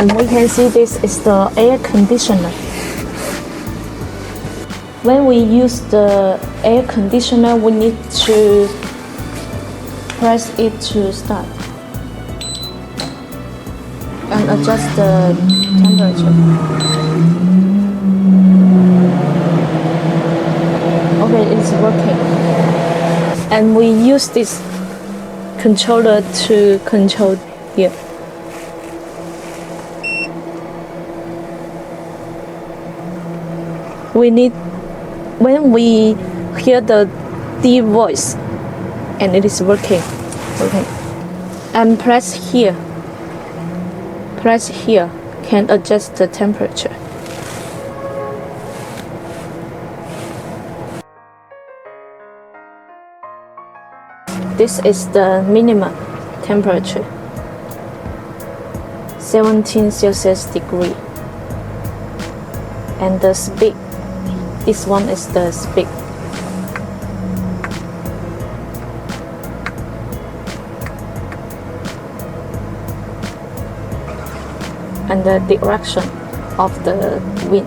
And we can see this is the air conditioner. When we use the air conditioner, we need to press it to start and adjust the temperature. Okay, it's working. And we use this controller to control here. When we hear the deep voice and it is working, and press here can adjust the temperature. This is the minimum temperature, 17 Celsius degree. And the speed, this one is the speed. And the direction of the wind.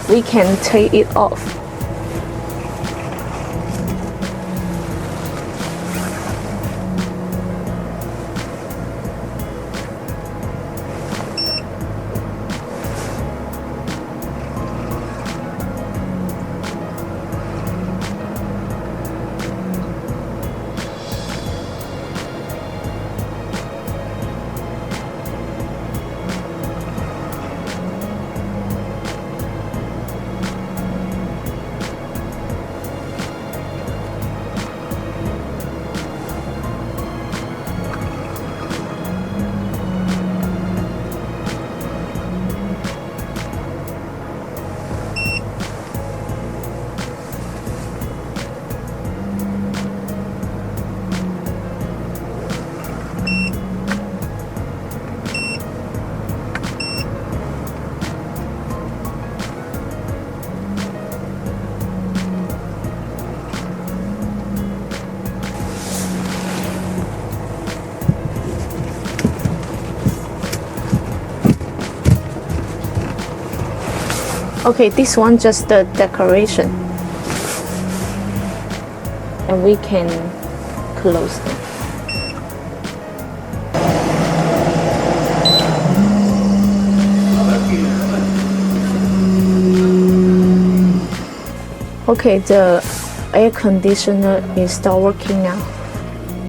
We can take it off. Okay, this one just the decoration. And we can close them. Okay, the air conditioner is still working now.